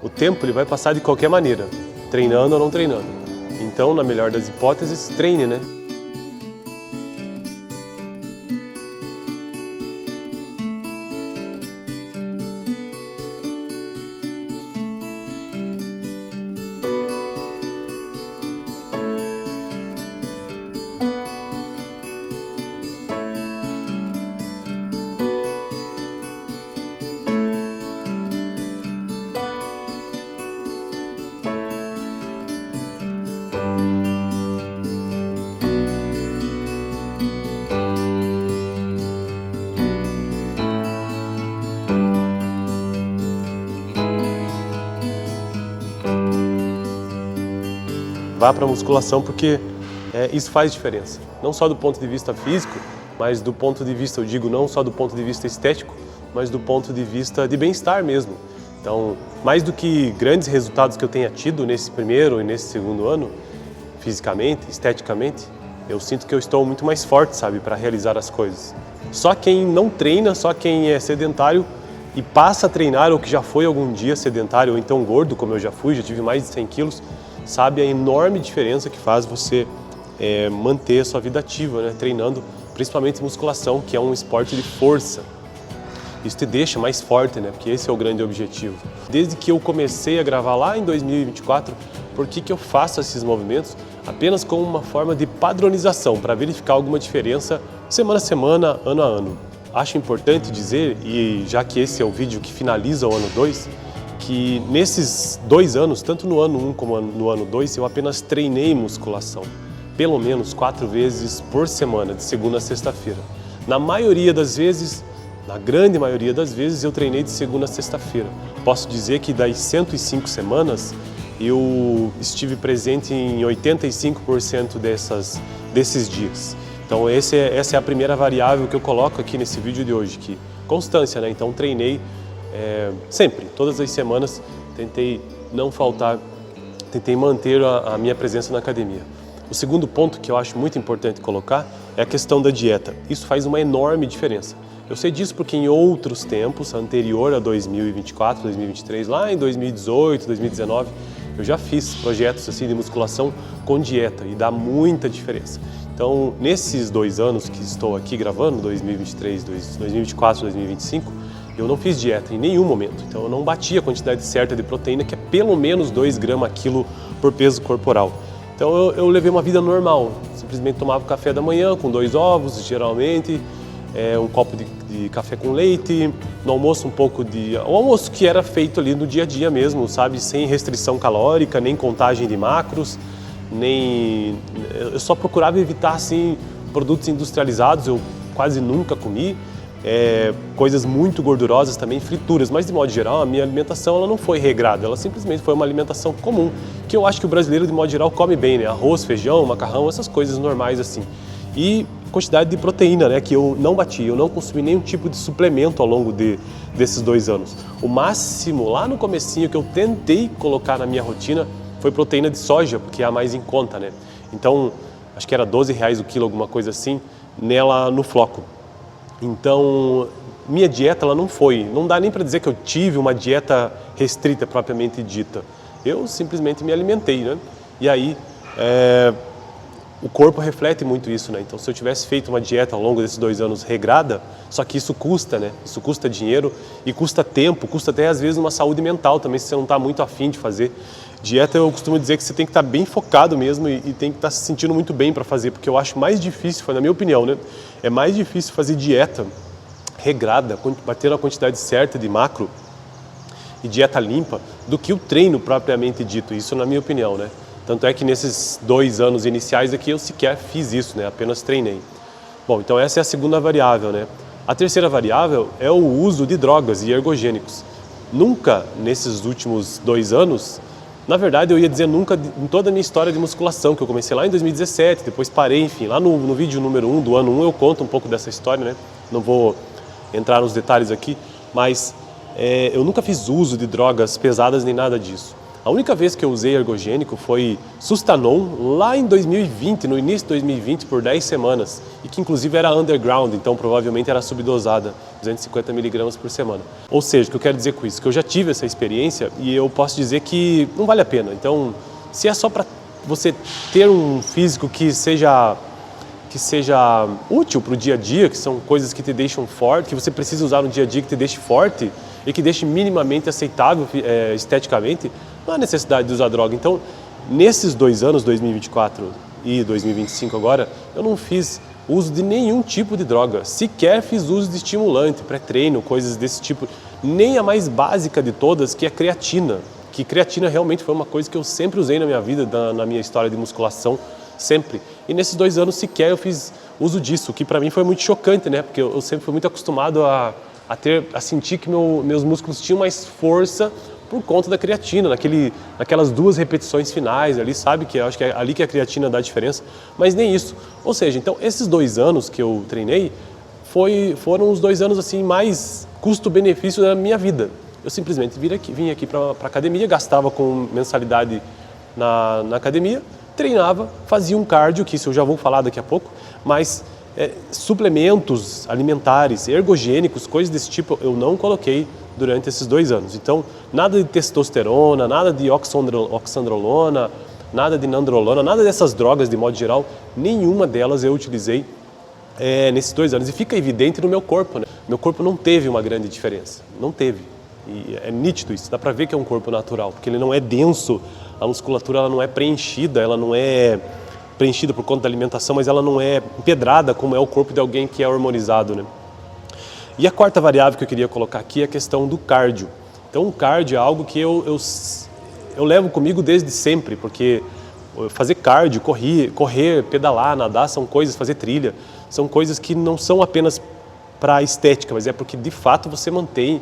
O tempo ele vai passar de qualquer maneira, treinando ou não treinando. Então, na melhor das hipóteses, treine, né? Vá para a musculação porque isso faz diferença. Não só do ponto de vista físico, mas do ponto de vista, eu digo, não só do ponto de vista estético, mas do ponto de vista de bem-estar mesmo. Então, mais do que grandes resultados que eu tenha tido nesse primeiro e nesse segundo ano, fisicamente, esteticamente, eu sinto que eu estou muito mais forte, sabe, para realizar as coisas. Só quem não treina, só quem é sedentário e passa a treinar ou que já foi algum dia sedentário ou então gordo, como eu já fui, já tive mais de 100 quilos, sabe a enorme diferença que faz você manter a sua vida ativa, né? Treinando, principalmente musculação, que é um esporte de força. Isso te deixa mais forte, né? Porque esse é o grande objetivo. Desde que eu comecei a gravar lá em 2024, por que eu faço esses movimentos? Apenas como uma forma de padronização, para verificar alguma diferença semana a semana, ano a ano. Acho importante dizer, e já que esse é o vídeo que finaliza o ano 2, que nesses 2 anos, tanto no ano 1 como no ano 2, eu apenas treinei musculação, pelo menos 4 vezes por semana, de segunda a sexta-feira. Na maioria das vezes, na grande maioria das vezes, eu treinei de segunda a sexta-feira. Posso dizer que das 105 semanas, eu estive presente em 85% desses dias. Então essa é a primeira variável que eu coloco aqui nesse vídeo de hoje, que constância, né? Então treinei sempre, todas as semanas, tentei não faltar, tentei manter a minha presença na academia. O segundo ponto que eu acho muito importante colocar é a questão da dieta. Isso faz uma enorme diferença. Eu sei disso porque em outros tempos, anterior a 2024, 2023, lá em 2018, 2019, eu já fiz projetos assim de musculação com dieta e dá muita diferença. Então, nesses 2 anos que estou aqui gravando, 2023, 2024, 2025, eu não fiz dieta em nenhum momento, então eu não bati a quantidade certa de proteína, que é pelo menos 2 gramas a quilo por peso corporal. Então eu levei uma vida normal, simplesmente tomava café da manhã com 2 ovos, geralmente, um copo de café com leite, no almoço o almoço que era feito ali no dia a dia mesmo, sabe, sem restrição calórica, nem contagem de macros, eu só procurava evitar assim produtos industrializados, eu quase nunca comi. Coisas muito gordurosas também, frituras, mas de modo geral a minha alimentação ela não foi regrada, ela simplesmente foi uma alimentação comum, que eu acho que o brasileiro de modo geral come bem, né? Arroz, feijão, macarrão, essas coisas normais assim. E quantidade de proteína, né? Que eu não bati, eu não consumi nenhum tipo de suplemento ao longo desses 2 anos. O máximo, lá no comecinho, que eu tentei colocar na minha rotina foi proteína de soja, porque é a mais em conta, né? Então, acho que era R$12 o quilo, alguma coisa assim, nela no Floco. Então, minha dieta ela não dá nem para dizer que eu tive uma dieta restrita propriamente dita. Eu simplesmente me alimentei, né? E aí, o corpo reflete muito isso, né? Então, se eu tivesse feito uma dieta ao longo desses 2 anos regrada, só que isso custa, né? Isso custa dinheiro e custa tempo, custa até às vezes uma saúde mental também, se você não está muito afim de fazer. Dieta eu costumo dizer que você tem que estar bem focado mesmo e tem que estar se sentindo muito bem para fazer, porque eu acho mais difícil, na minha opinião, né? É mais difícil fazer dieta regrada, bater a quantidade certa de macro e dieta limpa, do que o treino propriamente dito, isso na minha opinião, né? Tanto é que nesses 2 anos iniciais aqui eu sequer fiz isso, né? Apenas treinei. Bom, então essa é a segunda variável, né? A terceira variável é o uso de drogas e ergogênicos. Nunca nesses últimos 2 anos, na verdade, eu ia dizer nunca em toda a minha história de musculação, que eu comecei lá em 2017, depois parei, enfim, lá no vídeo número 1 do ano 1 eu conto um pouco dessa história, né? Não vou entrar nos detalhes aqui, mas eu nunca fiz uso de drogas pesadas nem nada disso. A única vez que eu usei ergogênico foi Sustanon, lá em 2020, no início de 2020, por 10 semanas. E que inclusive era underground, então provavelmente era subdosada, 250 miligramas por semana. Ou seja, o que eu quero dizer com isso? Que eu já tive essa experiência e eu posso dizer que não vale a pena. Então, se é só para você ter um físico que seja útil para o dia a dia, que são coisas que te deixam forte, que você precisa usar no dia a dia, que te deixe forte e que deixe minimamente aceitável esteticamente, não há necessidade de usar droga. Então, nesses 2 anos, 2024 e 2025 agora, eu não fiz uso de nenhum tipo de droga, sequer fiz uso de estimulante, pré-treino, coisas desse tipo, nem a mais básica de todas, que é creatina, que creatina realmente foi uma coisa que eu sempre usei na minha vida, na minha história de musculação, sempre. E nesses 2 anos sequer eu fiz uso disso, o que para mim foi muito chocante, né? Porque eu sempre fui muito acostumado a sentir que meus músculos tinham mais força por conta da creatina, naquelas 2 repetições finais ali, sabe? Que eu acho que é ali que a creatina dá a diferença, mas nem isso. Ou seja, então esses 2 anos que eu treinei foram os 2 anos assim mais custo-benefício da minha vida. Eu simplesmente vim aqui para a academia, gastava com mensalidade na academia, treinava, fazia um cardio, que isso eu já vou falar daqui a pouco, mas suplementos alimentares, ergogênicos, coisas desse tipo, eu não coloquei durante esses 2 anos. Então, nada de testosterona, nada de oxandrolona, nada de nandrolona, nada dessas drogas de modo geral, nenhuma delas eu utilizei nesses 2 anos. E fica evidente no meu corpo, né? Meu corpo não teve uma grande diferença, não teve. E é nítido isso, dá pra ver que é um corpo natural, porque ele não é denso, a musculatura ela não é preenchida, ela não é preenchida por conta da alimentação, mas ela não é empedrada como é o corpo de alguém que é hormonizado, né? E a 4ª variável que eu queria colocar aqui é a questão do cardio. Então o cardio é algo que eu levo comigo desde sempre, porque fazer cardio, correr, pedalar, nadar, são coisas, fazer trilha, são coisas que não são apenas para estética, mas é porque de fato você mantém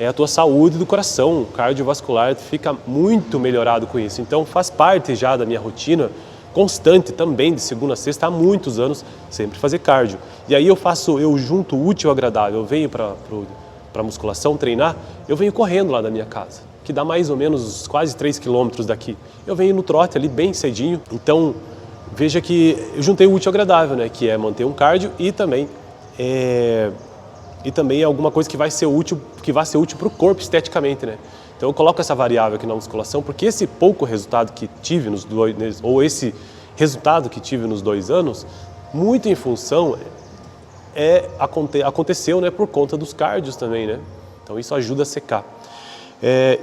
a tua saúde do coração, o cardiovascular fica muito melhorado com isso. Então faz parte já da minha rotina constante também, de segunda a sexta, há muitos anos, sempre fazer cardio. E aí eu junto o útil ao agradável, eu venho para a musculação treinar, eu venho correndo lá da minha casa, que dá mais ou menos quase 3 quilômetros daqui. Eu venho no trote ali bem cedinho, então veja que eu juntei o útil ao agradável, né, que é manter um cardio e também alguma coisa que vai ser útil para o corpo esteticamente, né? Então eu coloco essa variável aqui na musculação porque esse pouco resultado que tive esse resultado que tive nos 2 anos, muito em função aconteceu, né, por conta dos cardios também, né? Então isso ajuda a secar.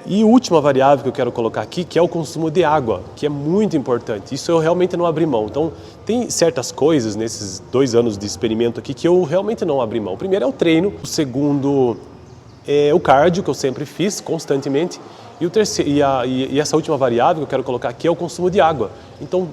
E a última variável que eu quero colocar aqui, que é o consumo de água, que é muito importante. Isso eu realmente não abri mão. Então, tem certas coisas nesses 2 anos de experimento aqui que eu realmente não abri mão. O primeiro é o treino, o segundo é o cardio, que eu sempre fiz constantemente, e, e essa última variável que eu quero colocar aqui é o consumo de água. Então,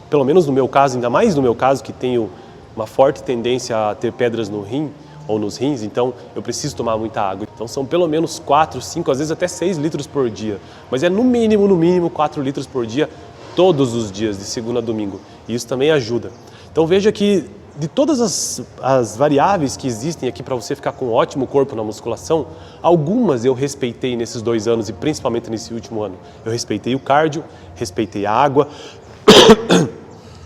pelo menos no meu caso, ainda mais no meu caso, que tenho uma forte tendência a ter pedras no rim, ou nos rins, então eu preciso tomar muita água. Então são pelo menos 4, 5, às vezes até 6 litros por dia. Mas é no mínimo 4 litros por dia, todos os dias, de segunda a domingo. E isso também ajuda. Então veja que de todas as variáveis que existem aqui para você ficar com um ótimo corpo na musculação, algumas eu respeitei nesses 2 anos e principalmente nesse último ano. Eu respeitei o cardio, respeitei a água,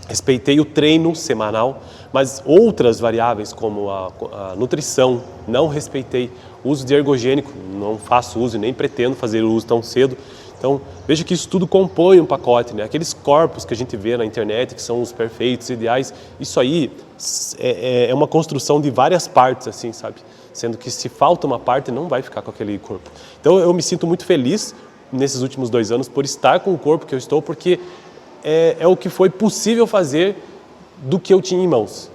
respeitei o treino semanal, mas outras variáveis como a nutrição, não respeitei. O uso de ergogênico, não faço uso e nem pretendo fazer uso tão cedo. Então, veja que isso tudo compõe um pacote, né? Aqueles corpos que a gente vê na internet, que são os perfeitos, ideais, isso aí é uma construção de várias partes, assim, sabe? Sendo que se falta uma parte, não vai ficar com aquele corpo. Então, eu me sinto muito feliz nesses últimos 2 anos por estar com o corpo que eu estou, porque é o que foi possível fazer do que eu tinha em mãos.